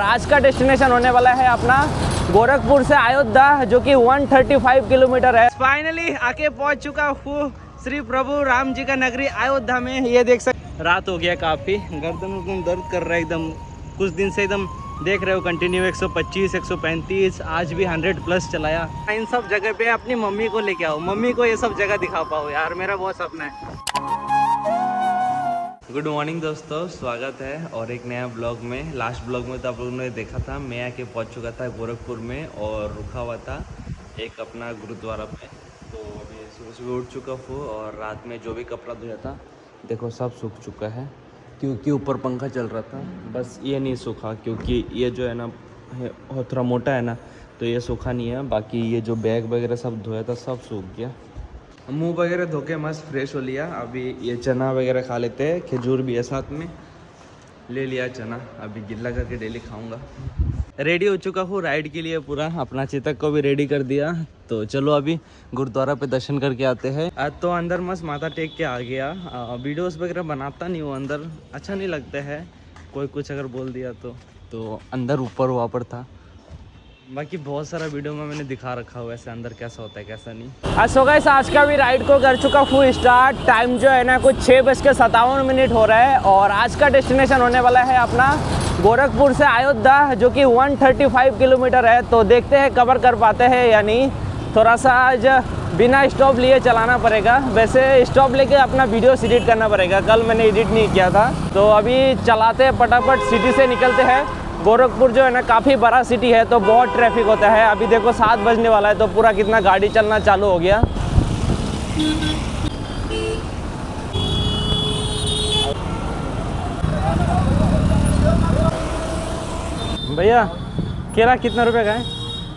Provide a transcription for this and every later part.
आज का डेस्टिनेशन होने वाला है अपना गोरखपुर से अयोध्या, जो कि 135 किलोमीटर है। फाइनली आके पहुंच चुका हूँ श्री प्रभु राम जी का नगरी अयोध्या में। ये देख सकते रात हो गया, काफ़ी गर्दन एकदम दर्द कर रहा है एकदम। कुछ दिन से एकदम देख रहे हो कंटिन्यू 125 135, आज भी 100 प्लस चलाया। इन सब जगह पे अपनी मम्मी को लेके आओ, मम्मी को ये सब जगह दिखा पाओ यार, मेरा बहुत सपना है। गुड मॉर्निंग दोस्तों, स्वागत है और एक नया ब्लॉग में। लास्ट ब्लॉग में तो आप लोगों ने देखा था, मैं आके पहुंच चुका था गोरखपुर में और रुका हुआ था एक अपना गुरुद्वारा पे। तो अभी सुबह सुबह उठ चुका हूँ और रात में जो भी कपड़ा धोया था देखो सब सूख चुका है, क्योंकि ऊपर पंखा चल रहा था। बस ये नहीं सूखा क्योंकि ये जो है ना थोड़ा मोटा है ना, तो ये सूखा नहीं है। बाकी ये जो बैग वगैरह सब धोया था सब सूख गया। मुंह वगैरह धो के मस्त फ्रेश हो लिया। अभी ये चना वगैरह खा लेते हैं, खजूर भी है साथ में, ले लिया चना, अभी गिल्ला करके डेली खाऊंगा। रेडी हो चुका हूँ राइड के लिए पूरा, अपना चेतक को भी रेडी कर दिया। तो चलो अभी गुरुद्वारा पे दर्शन करके आते हैं। आज तो अंदर मस्त माथा टेक के आ गया। वीडियोस वगैरह बनाता नहीं हूँ, अंदर अच्छा नहीं लगता है, कोई कुछ अगर बोल दिया तो अंदर ऊपर वहाँ पर था। बाकी बहुत सारा वीडियो में मैंने दिखा रखा हुआ है ऐसे अंदर कैसा होता है कैसा नहीं। सो गाइस, आज का भी राइड को कर चुका फुल स्टार्ट। टाइम जो है ना कुछ 6:57 हो रहा है और आज का डेस्टिनेशन होने वाला है अपना गोरखपुर से अयोध्या, जो कि 135 किलोमीटर है। तो देखते हैं कवर कर पाते हैं या नहीं। थोड़ा सा आज बिना स्टॉप लिए चलाना पड़ेगा, वैसे स्टॉप लेके अपना वीडियो एडिट करना पड़ेगा, कल मैंने एडिट नहीं किया था। तो अभी चलाते हैं, फटाफट सिटी से निकलते हैं। गोरखपुर जो है ना काफ़ी बड़ा सिटी है तो बहुत ट्रैफिक होता है। अभी देखो 7 बजने वाला है तो पूरा कितना गाड़ी चलना चालू हो गया। भैया केला कितना रुपए का है?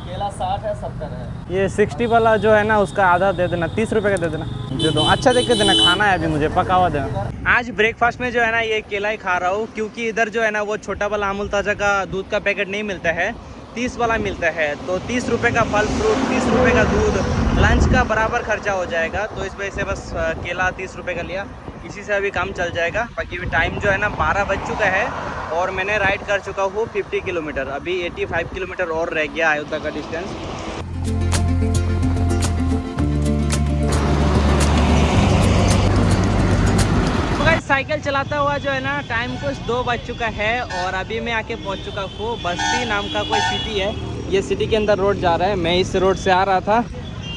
केला 60 है 70 है। ये 60 वाला जो है ना उसका आधा दे देना, 30 रुपए का दे देना। दे दो, अच्छा देख के देना, खाना है अभी मुझे, पका हुआ देना। आज ब्रेकफास्ट में जो है ना ये केला ही खा रहा हूँ, क्योंकि इधर जो है ना वो छोटा वाला अमूल ताज़ा का दूध का पैकेट नहीं मिलता है, 30 वाला मिलता है। तो 30 रुपये का फल फ्रूट, 30 रुपये का दूध, लंच का बराबर खर्चा हो जाएगा। तो इस वजह से बस केला 30 रुपये का लिया, इसी से अभी काम चल जाएगा। बाकी अभी टाइम जो है ना 12 बज चुका है और मैंने राइड कर चुका हूँ 50 किलोमीटर। अभी 85 किलोमीटर और रह गया अयोध्या का डिस्टेंस। साइकिल चलाता हुआ जो है ना टाइम कुछ 2 बज चुका है और अभी मैं आके पहुंच चुका हूँ बस्ती नाम का कोई सिटी है। ये सिटी के अंदर रोड जा रहा है, मैं इस रोड से आ रहा था।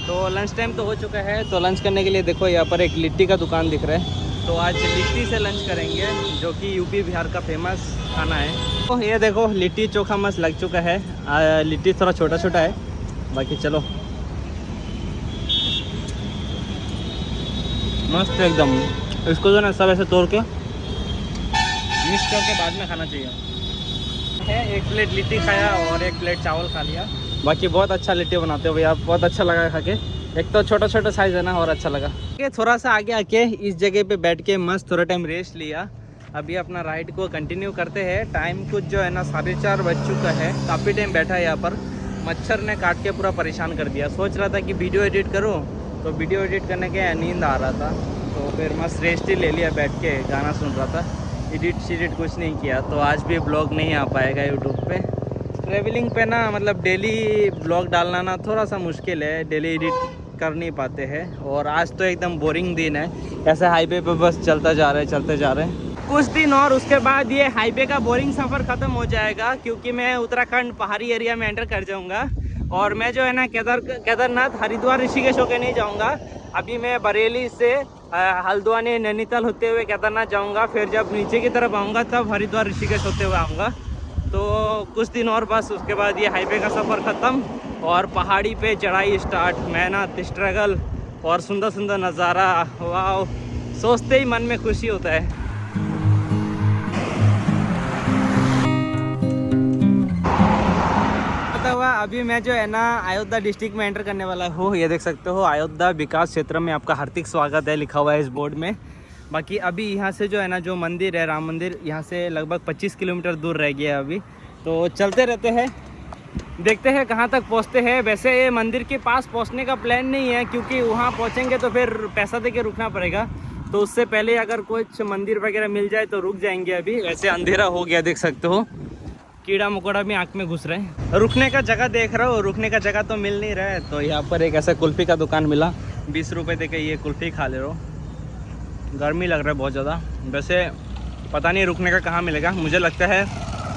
तो लंच टाइम तो हो चुका है, तो लंच करने के लिए देखो यहाँ पर एक लिट्टी का दुकान दिख रहा है। तो आज लिट्टी से लंच करेंगे, जो कि यूपी बिहार का फेमस खाना है। तो ये देखो लिट्टी चोखा मस्त लग चुका है। लिट्टी थोड़ा छोटा छोटा है, बाकी चलो मस्त एकदम। इसको जो ना सब ऐसे तोड़ के मिक्स करके बाद में खाना चाहिए। है 1 प्लेट लिट्टी खाया और 1 प्लेट चावल खा लिया। बाकी बहुत अच्छा लिट्टी बनाते हो भैया, बहुत अच्छा लगा खा के। एक तो छोटा छोटा साइज़ है ना और अच्छा लगा। थोड़ा सा आगे आके इस जगह पे बैठ के मस्त थोड़ा टाइम रेस्ट लिया। अभी अपना राइड को कंटिन्यू करते हैं। टाइम कुछ जो है ना 4:30 बज चुका है, काफ़ी टाइम बैठा है यहाँ पर। मच्छर ने काट के पूरा परेशान कर दिया। सोच रहा था कि वीडियो एडिट करूँ, तो वीडियो एडिट करने के नींद आ रहा था, तो फिर मस्त रेस्ट ही ले लिया, बैठ के गाना सुन रहा था। एडिट कुछ नहीं किया, तो आज भी ब्लॉग नहीं आ पाएगा यूट्यूब पे। ट्रैवलिंग पे ना मतलब डेली ब्लॉग डालना ना थोड़ा सा मुश्किल है, डेली एडिट कर नहीं पाते हैं। और आज तो एकदम बोरिंग दिन है, ऐसे हाईवे पे बस चलते जा रहे हैं। कुछ दिन और उसके बाद ये हाईवे का बोरिंग सफ़र ख़त्म हो जाएगा, क्योंकि मैं उत्तराखंड पहाड़ी एरिया में एंटर कर जाऊँगा। और मैं जो है ना केदारनाथ हरिद्वार ऋषिकेश होकर नहीं जाऊँगा। अभी मैं बरेली से हल्द्वानी नैनीताल होते हुए केदारनाथ जाऊंगा, फिर जब नीचे की तरफ आऊँगा तब हरिद्वार ऋषिकेश होते हुए आऊँगा। तो कुछ दिन और बस, उसके बाद ये हाईवे का सफ़र ख़त्म और पहाड़ी पे चढ़ाई स्टार्ट। मेहनत, स्ट्रगल और सुंदर सुंदर नज़ारा, वाह, सोचते ही मन में खुशी होता है। अभी मैं जो है ना अयोध्या डिस्ट्रिक्ट में एंटर करने वाला हूँ। ये देख सकते हो अयोध्या विकास क्षेत्र में आपका हार्दिक स्वागत है लिखा हुआ है इस बोर्ड में। बाकी अभी यहाँ से जो है ना जो मंदिर है राम मंदिर, यहाँ से लगभग 25 किलोमीटर दूर रह गया है अभी। तो चलते रहते हैं, देखते हैं कहाँ तक पहुँचते हैं। वैसे ये मंदिर के पास पहुँचने का प्लान नहीं है, क्योंकि वहाँ पहुँचेंगे तो फिर पैसा दे के रुकना पड़ेगा। तो उससे पहले अगर कुछ मंदिर वगैरह मिल जाए तो रुक जाएंगे। अभी वैसे अंधेरा हो गया, देख सकते हो कीड़ा मकोड़ा भी आँख में घुस रहे हैं। रुकने का जगह देख रहा हूँ, रुकने का जगह तो मिल नहीं रहा है, तो यहाँ पर एक ऐसा कुल्फ़ी का दुकान मिला। 20 रुपये दे के ये कुल्फ़ी खा ले रहा हूँ। गर्मी लग रहा है बहुत ज़्यादा। वैसे पता नहीं रुकने का कहाँ मिलेगा, मुझे लगता है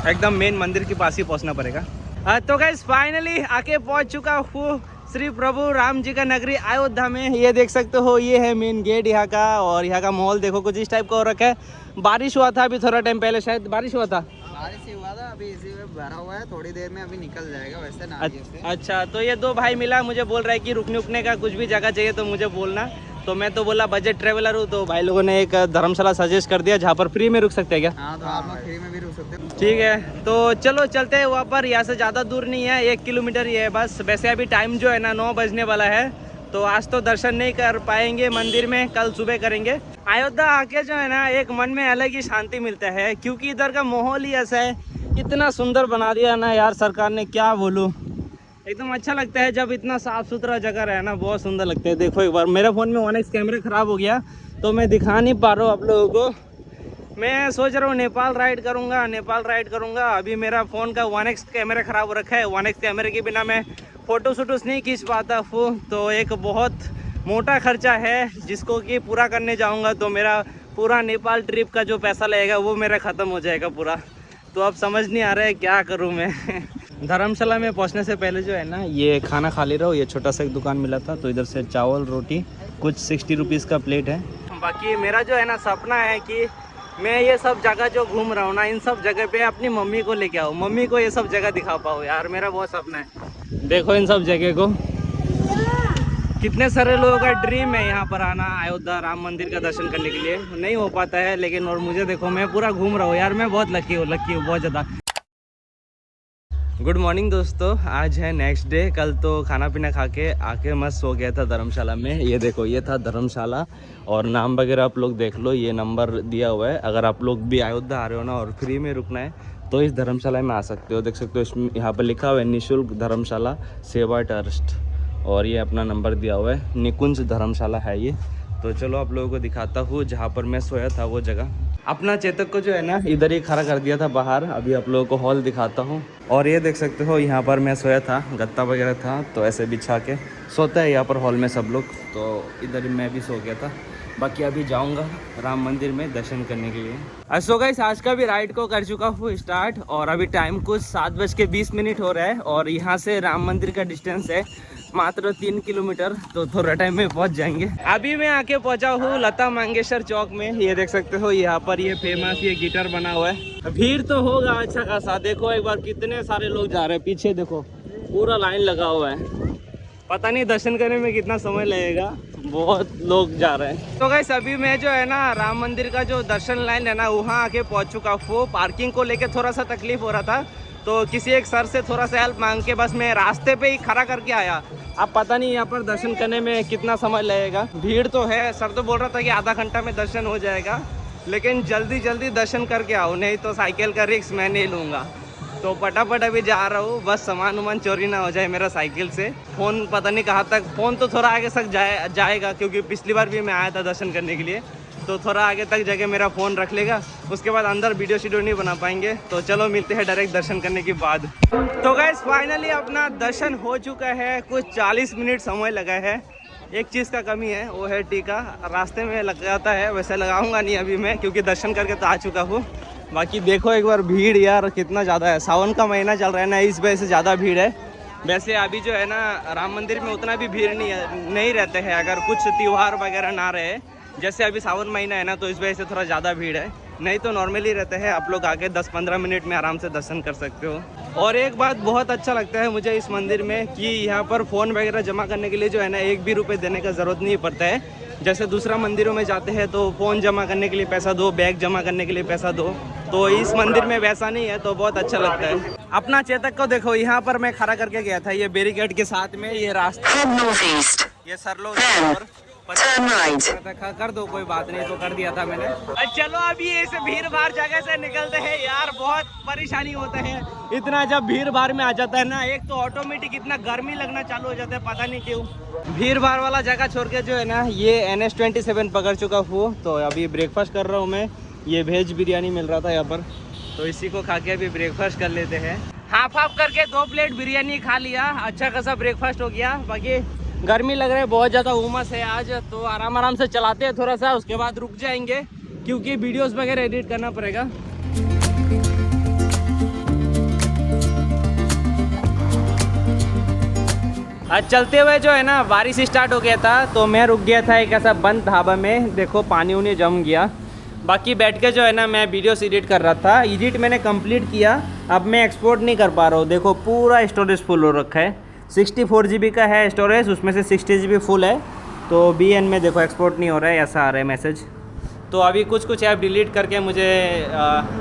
एकदम मेन मंदिर के पास ही पहुँचना पड़ेगा। तो गाइस फाइनली आके पहुँच चुका हूँ श्री प्रभु राम जी का नगरी अयोध्या में। ये देख सकते हो, ये है मेन गेट यहाँ का, और यहाँ का माहौल देखो कुछ इस टाइप का हो रखा है। बारिश हुआ था अभी थोड़ा टाइम पहले, शायद बारिश हुआ था। बारिश ही हुआ था, अभी इसी में भरा हुआ है, थोड़ी देर में अभी निकल जाएगा वैसे ना। अच्छा, तो ये दो भाई मिला, मुझे बोल रहा है कि रुकने उकने का कुछ भी जगह चाहिए तो मुझे बोलना। तो मैं तो बोला बजट ट्रेवलर हूँ, तो भाई लोगों ने एक धर्मशाला सजेस्ट कर दिया जहाँ पर फ्री में रुक सकते हैं क्या? हाँ, तो आप लोग फ्री में भी रुक सकते हैं। ठीक है, तो चलो चलते हैं वहाँ पर। यहाँ से ज़्यादा दूर नहीं है, 1 किलोमीटर ही है बस। वैसे अभी टाइम जो है ना 9 बजने वाला है, तो आज तो दर्शन नहीं कर पाएंगे मंदिर में, कल सुबह करेंगे। अयोध्या आके जो है ना एक मन में अलग ही शांति मिलता है, क्योंकि इधर का माहौल ही ऐसा है। इतना सुंदर बना दिया ना यार सरकार ने, क्या बोलूँ। एकदम अच्छा लगता है जब इतना साफ़ सुथरा जगह रहे ना, बहुत सुंदर लगता है। देखो एक बार, मेरा फ़ोन में 1x कैमरा ख़राब हो गया तो मैं दिखा नहीं पा रहा हूँ आप लोगों को। मैं सोच रहा हूँ नेपाल राइड करूँगा। अभी मेरा फ़ोन का 1x कैमरा ख़राब हो रखा है। 1x कैमरे के बिना मैं फ़ोटो शूटोस नहीं खींच पाता हूँ, तो एक बहुत मोटा खर्चा है जिसको कि पूरा करने जाऊँगा तो मेरा पूरा नेपाल ट्रिप का जो पैसा लगेगा वो मेरा ख़त्म हो जाएगा पूरा। तो अब समझ नहीं आ रहा है क्या करूँ मैं। धर्मशाला में पहुंचने से पहले जो है ना ये खाना खा ले रहा हूँ। ये छोटा सा एक दुकान मिला था, तो इधर से चावल रोटी कुछ 60 रुपीज़ का प्लेट है। बाकी मेरा जो है ना सपना है कि मैं ये सब जगह जो घूम रहा हूँ ना, इन सब जगह पे अपनी मम्मी को लेके आऊँ, मम्मी को ये सब जगह दिखा पाऊँ यार, मेरा बहुत सपना है। देखो इन सब जगह को, कितने सारे लोगों का ड्रीम है यहाँ पर आना, अयोध्या राम मंदिर का दर्शन करने के लिए। नहीं हो पाता है लेकिन, और मुझे देखो मैं पूरा घूम रहा हूँ यार, मैं बहुत लकी हूँ बहुत ज़्यादा। गुड मॉर्निंग दोस्तों, आज है नेक्स्ट डे। कल तो खाना पीना खा के आके मस्त सो गया था धर्मशाला में। ये देखो ये था धर्मशाला, और नाम वगैरह आप लोग देख लो, ये नंबर दिया हुआ है। अगर आप लोग भी अयोध्या आ रहे हो ना और फ्री में रुकना है तो इस धर्मशाला में आ सकते हो। देख सकते हो इसमें यहाँ पर लिखा हुआ है निःशुल्क धर्मशाला सेवा ट्रस्ट, और ये अपना नंबर दिया हुआ है। निकुंज धर्मशाला है ये। तो चलो आप लोगों को दिखाता हूँ जहाँ पर मैं सोया था वो जगह। अपना चेतक को जो है ना इधर ही खड़ा कर दिया था बाहर। अभी आप लोगों को हॉल दिखाता हूँ, और ये देख सकते हो यहाँ पर मैं सोया था, गत्ता वगैरह था तो ऐसे बिछा के सोता है यहाँ पर हॉल में सब लोग। तो इधर मैं भी सो गया था। बाकी अभी जाऊँगा राम मंदिर में दर्शन करने के लिए। सो गाइस आज का भी राइड को कर चुका हूँ स्टार्ट, और अभी टाइम कुछ 7:20 हो रहा है, और यहाँ से राम मंदिर का डिस्टेंस है मात्र 3 किलोमीटर, तो थोड़ा टाइम में पहुंच जाएंगे। अभी मैं आके पहुंचा हूँ लता मंगेशकर चौक में। ये देख सकते हो यहाँ पर ये फेमस ये गिटार बना हुआ है। भीड़ तो होगा अच्छा खासा, देखो एक बार कितने सारे लोग जा रहे हैं। पीछे देखो पूरा लाइन लगा हुआ है, पता नहीं दर्शन करने में कितना समय लगेगा, बहुत लोग जा रहे हैं। तो गाइस अभी मैं जो है ना राम मंदिर का जो दर्शन लाइन है ना वहाँ आके पहुँच चुका हूँ। पार्किंग को लेके थोड़ा सा तकलीफ हो रहा था, तो किसी एक सर से थोड़ा सा हेल्प मांग के बस मैं रास्ते पे ही खड़ा करके आया। अब पता नहीं यहाँ पर दर्शन करने में कितना समय लगेगा। भीड़ तो है, सर तो बोल रहा था कि आधा घंटा में दर्शन हो जाएगा, लेकिन जल्दी दर्शन करके आओ, नहीं तो साइकिल का रिस्क मैं नहीं लूँगा। तो फटाफट अभी जा रहा हूँ, बस सामान वामान चोरी ना हो जाए मेरा साइकिल से। फ़ोन पता नहीं कहाँ तक, फ़ोन तो थोड़ा आगे तक जाएगा क्योंकि पिछली बार भी मैं आया था दर्शन करने के लिए, तो थोड़ा आगे तक जगह मेरा फ़ोन रख लेगा। उसके बाद अंदर वीडियो शीडियो नहीं बना पाएंगे। तो चलो मिलते हैं डायरेक्ट दर्शन करने के बाद। तो गाइस फाइनली अपना दर्शन हो चुका है, कुछ 40 मिनट समय लगा है। एक चीज़ का कमी है, वो है टीका, रास्ते में लग जाता है, वैसे लगाऊंगा नहीं अभी मैं क्योंकि दर्शन करके तो आ चुका हूँ। बाकी देखो एक बार भीड़ यार कितना ज़्यादा है, सावन का महीना चल रहा है ना, इस वजह से ज़्यादा भीड़ है। वैसे अभी जो है ना राम मंदिर में उतना भी भीड़ नहीं रहते हैं, अगर कुछ त्यौहार वगैरह ना रहे, जैसे अभी सावन महीना है ना, तो इस वजह से थोड़ा ज़्यादा भीड़ है। नहीं तो नॉर्मली रहते हैं, आप लोग आके 10-15 मिनट में आराम से दर्शन कर सकते हो। और एक बात बहुत अच्छा लगता है मुझे इस मंदिर में कि यहाँ पर फ़ोन वगैरह जमा करने के लिए जो है ना 1 भी रुपये देने का ज़रूरत नहीं पड़ता है। जैसे दूसरा मंदिरों में जाते हैं तो फ़ोन जमा करने के लिए पैसा दो, बैग जमा करने के लिए पैसा दो, तो इस मंदिर में वैसा नहीं है, तो बहुत अच्छा लगता है। अपना चेतक को देखो, यहाँ पर मैं खड़ा करके गया था, ये बैरिकेड के साथ में ये रास्ता, ये सरलो कर दो, कोई बात नहीं, तो कर दिया था मैंने। चलो अभी ऐसे भीड़ भाड़ जगह से निकलते हैं यार, बहुत परेशानी होता है इतना जब भीड़ भाड़ में आ जाता है ना। एक तो ऑटोमेटिक इतना गर्मी लगना चालू हो जाता है, पता नहीं क्यों। भीड़ भाड़ वाला जगह छोड़ के जो है ना ये NH27 पकड़ चुका हूँ। तो अभी ब्रेकफास्ट कर रहा हूँ मैं, ये वेज बिरयानी मिल रहा था यहाँ पर, तो इसी को खा के अभी ब्रेकफास्ट कर लेते हैं। हाफ हाफ करके 2 प्लेट बिरयानी खा लिया, अच्छा खासा ब्रेकफास्ट हो गया। बाकी गर्मी लग रहा है, बहुत ज़्यादा उमस है आज, तो आराम आराम से चलाते हैं थोड़ा सा, उसके बाद रुक जाएंगे क्योंकि वीडियोस वगैरह एडिट करना पड़ेगा। आज चलते हुए जो है ना बारिश स्टार्ट हो गया था, तो मैं रुक गया था एक ऐसा बंद ढाबा में, देखो पानी उनी जम गया। बाकी बैठ के जो है ना मैं वीडियोस एडिट कर रहा था, एडिट मैंने कंप्लीट किया, अब मैं एक्सपोर्ट नहीं कर पा रहा हूँ। देखो पूरा स्टोरेज फुल हो रखा है, 64 GB का है स्टोरेज, उसमें से 60 GB फुल है। तो BN में देखो एक्सपोर्ट नहीं हो रहा है, ऐसा आ रहा है मैसेज। तो अभी कुछ ऐप डिलीट करके मुझे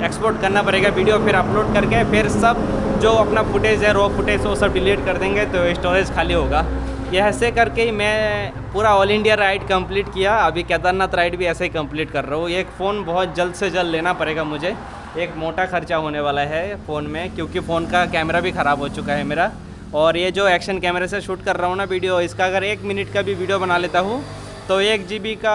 एक्सपोर्ट करना पड़ेगा वीडियो, फिर अपलोड करके फिर सब जो अपना फुटेज है, रॉ फुटेज, वो सब डिलीट कर देंगे तो स्टोरेज खाली होगा। यह ऐसे करके ही मैं पूरा ऑल इंडिया राइड कंप्लीट किया। अभी केदारनाथ राइड भी ऐसे ही कंप्लीट कर रहा हूँ। एक फ़ोन बहुत जल्द से जल्द लेना पड़ेगा मुझे, एक मोटा खर्चा होने वाला है फ़ोन में, क्योंकि फ़ोन का कैमरा भी ख़राब हो चुका है मेरा। और ये जो एक्शन कैमरे से शूट कर रहा हूँ ना वीडियो, इसका अगर 1 मिनट का भी वीडियो बना लेता हूँ तो 1 GB का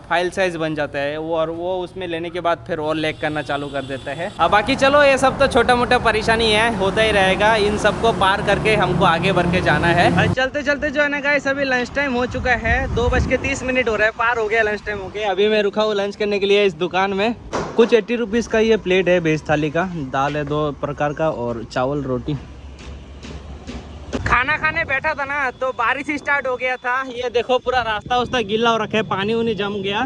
फाइल साइज़ बन जाता है वो, और वो उसमें लेने के बाद फिर और लैग करना चालू कर देता है। अब बाकी चलो ये सब तो छोटा मोटा परेशानी है, होता ही रहेगा, इन सबको पार करके हमको आगे बढ़ के जाना है। चलते चलते जो है ना गाइस, अभी लंच टाइम हो चुका है, 2:30 हो रहा है, पार हो गया लंच टाइम हो गया। अभी मैं रुका हूँ लंच करने के लिए इस दुकान में। कुछ 80 रुपीज़ का ये प्लेट है वेज थाली का, दाल है 2 प्रकार का और चावल रोटी। खाना खाने बैठा था ना तो बारिश स्टार्ट हो गया था, ये देखो पूरा रास्ता उस्ता गीला हो रखा है, पानी उनी जम गया।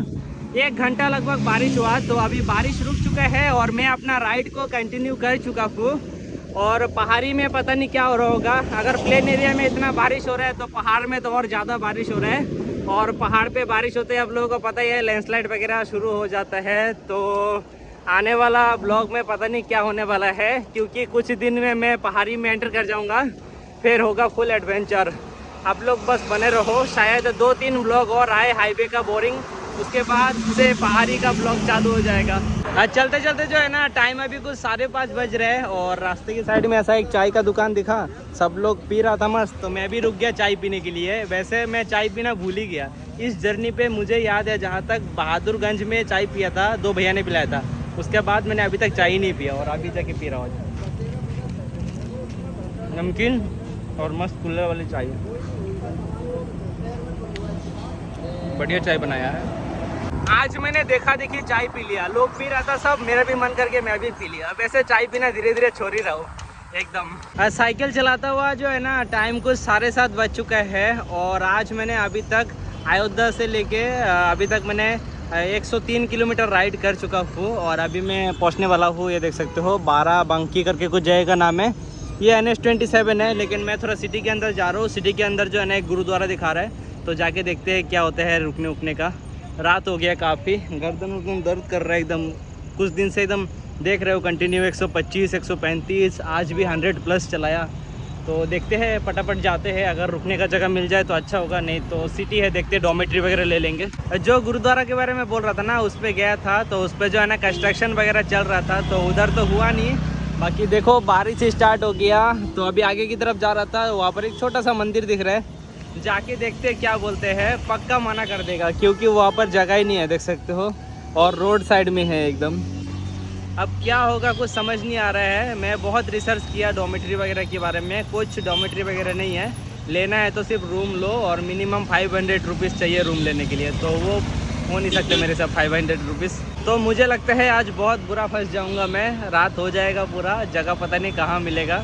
1 घंटा लगभग बारिश हुआ, तो अभी बारिश रुक चुका है और मैं अपना राइड को कंटिन्यू कर चुका हूँ। और पहाड़ी में पता नहीं क्या हो रहा होगा, अगर प्लेन एरिया में इतना बारिश हो रहा है तो पहाड़ में तो और ज़्यादा बारिश हो रहा है। और पहाड़ पे बारिश होते हैं आप लोगों को पता ही है, लैंडस्लाइड वगैरह शुरू हो जाता है। तो आने वाला ब्लॉग में पता नहीं क्या होने वाला है, क्योंकि कुछ दिन में मैं पहाड़ी में एंटर कर जाऊँगा, फिर होगा फुल एडवेंचर। आप लोग बस बने रहो, शायद 2-3 ब्लॉग और आए हाईवे का बोरिंग, उसके बाद से पहाड़ी का ब्लॉग चालू हो जाएगा। आज चलते चलते जो है ना टाइम अभी कुछ 5:30 बज रहे हैं, और रास्ते की साइड में ऐसा एक चाय का दुकान दिखा, सब लोग पी रहा था मस्त, तो मैं भी रुक गया चाय पीने के लिए। वैसे मैं चाय पीना भूल ही गया इस जर्नी पे, मुझे याद है जहाँ तक बहादुरगंज में चाय पिया था, 2 भैया ने पिलाया था, उसके बाद मैंने अभी तक चाय ही नहीं पिया, और अभी जाके पी रहा हूँ नमकीन और मस्त कूलर वाली चाय, बढ़िया चाय बनाया है। आज मैंने देखा देखी चाय पी लिया, लोग पी रहा था सब, मेरा भी मन करके मैं भी पी लिया। वैसे चाय पीना धीरे धीरे छोड़ ही रहा हूँ एकदम। साइकिल चलाता हुआ जो है ना टाइम कुछ 7:30 बज चुका है, और आज मैंने अभी तक अयोध्या से लेके अभी तक मैंने 103 किलोमीटर राइड कर चुका हूँ, और अभी मैं पहुँचने वाला हूँ, ये देख सकते हो 12 बंकी करके कुछ जगह का नाम है। ये NH27 है, लेकिन मैं थोड़ा सिटी के अंदर जा रहा हूँ। सिटी के अंदर जो है ना एक गुरुद्वारा दिखा रहा है, तो जाके देखते हैं क्या होता है रुकने उकने का। रात हो गया काफ़ी, गर्दन उर्दन दर्द कर रहा है एकदम, कुछ दिन से एकदम देख रहे हो कंटिन्यू 125 135, आज भी 100+ चलाया। तो देखते हैं, फटाफट जाते हैं, अगर रुकने का जगह मिल जाए तो अच्छा होगा, नहीं तो सिटी है देखते हैं, डॉमेट्री वगैरह ले लेंगे। जो गुरुद्वारा के बारे में बोल रहा था ना, उस पर गया था, तो उस पर जो है ना कंस्ट्रक्शन वगैरह चल रहा था, तो उधर तो हुआ नहीं। बाकी देखो बारिश स्टार्ट हो गया, तो अभी आगे की तरफ जा रहा था, वहाँ पर एक छोटा सा मंदिर दिख रहा है, जाके देखते हैं क्या बोलते हैं। पक्का मना कर देगा क्योंकि वहाँ पर जगह ही नहीं है, देख सकते हो, और रोड साइड में है एकदम। अब क्या होगा कुछ समझ नहीं आ रहा है। मैं बहुत रिसर्च किया डॉमेट्री वगैरह के बारे में, कुछ डॉमेट्री वगैरह नहीं है, लेना है तो सिर्फ रूम लो, और मिनिमम 500 रुपीज़ चाहिए रूम लेने के लिए, तो वो हो नहीं सकते मेरे साथ 500 रुपीज़। तो मुझे लगता है आज बहुत बुरा फंस जाऊंगा मैं, रात हो जाएगा पूरा, जगह पता नहीं कहाँ मिलेगा।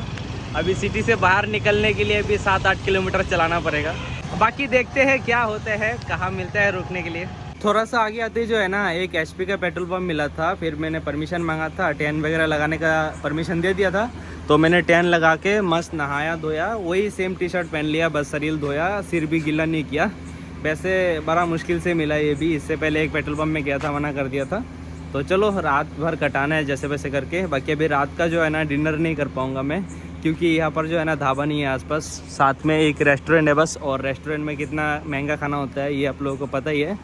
अभी सिटी से बाहर निकलने के लिए भी 7-8 किलोमीटर चलाना पड़ेगा। बाकी देखते हैं क्या होता है, कहाँ मिलता है रुकने के लिए। थोड़ा सा आगे आते जो है ना एक HP का पेट्रोल पंप मिला था, फिर मैंने परमिशन मांगा था, टैन वगैरह लगाने का परमिशन दे दिया था, तो मैंने टैन लगा के मस्त नहाया धोया, वही सेम टी-शर्ट पहन लिया, बस शरीर धोया, सिर भी गीला नहीं किया। वैसे बड़ा मुश्किल से मिला ये भी, इससे पहले एक पेट्रोल पंप में गया था, मना कर दिया था। तो चलो रात भर कटाना है जैसे वैसे करके। बाकी अभी रात का जो है ना डिनर नहीं कर पाऊँगा मैं, क्योंकि यहाँ पर जो है ना ढाबा नहीं है आसपास, साथ में एक रेस्टोरेंट है बस, और रेस्टोरेंट में कितना महंगा खाना होता है ये आप लोगों को पता ही है।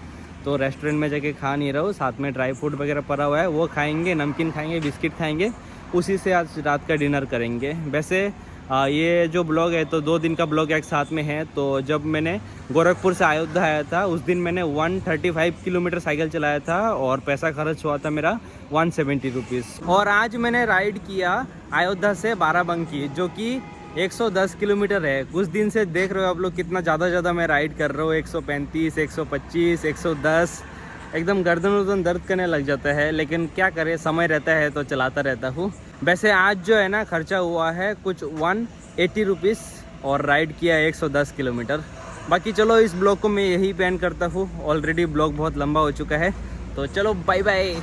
तो रेस्टोरेंट में जाके खा नहीं रहा हूँ, साथ में ड्राई फ्रूट वगैरह पड़ा हुआ है, वो खाएंगे, नमकीन खाएंगे, बिस्किट खाएंगे, उसी से आज रात का डिनर करेंगे। वैसे ये जो ब्लॉग है तो 2 दिन का ब्लॉग एक साथ में है। तो जब मैंने गोरखपुर से अयोध्या आया था उस दिन मैंने 135 किलोमीटर साइकिल चलाया था और पैसा खर्च हुआ था मेरा 170 रुपीज़। और आज मैंने राइड किया अयोध्या से बाराबंकी जो कि 110 किलोमीटर है। कुछ दिन से देख रहे हो आप लोग कितना ज़्यादा मैं राइड कर रहा हूँ, 135, 125, 110, एकदम गर्दन वर्दन दर्द करने लग जाता है, लेकिन क्या करें, समय रहता है तो चलाता रहता हूँ। वैसे आज जो है ना खर्चा हुआ है कुछ 180 रुपीज़ और राइड किया 110 किलोमीटर। बाकी चलो इस ब्लॉग को मैं यही एंड करता हूँ, ऑलरेडी ब्लॉग बहुत लंबा हो चुका है। तो चलो बाय बाय।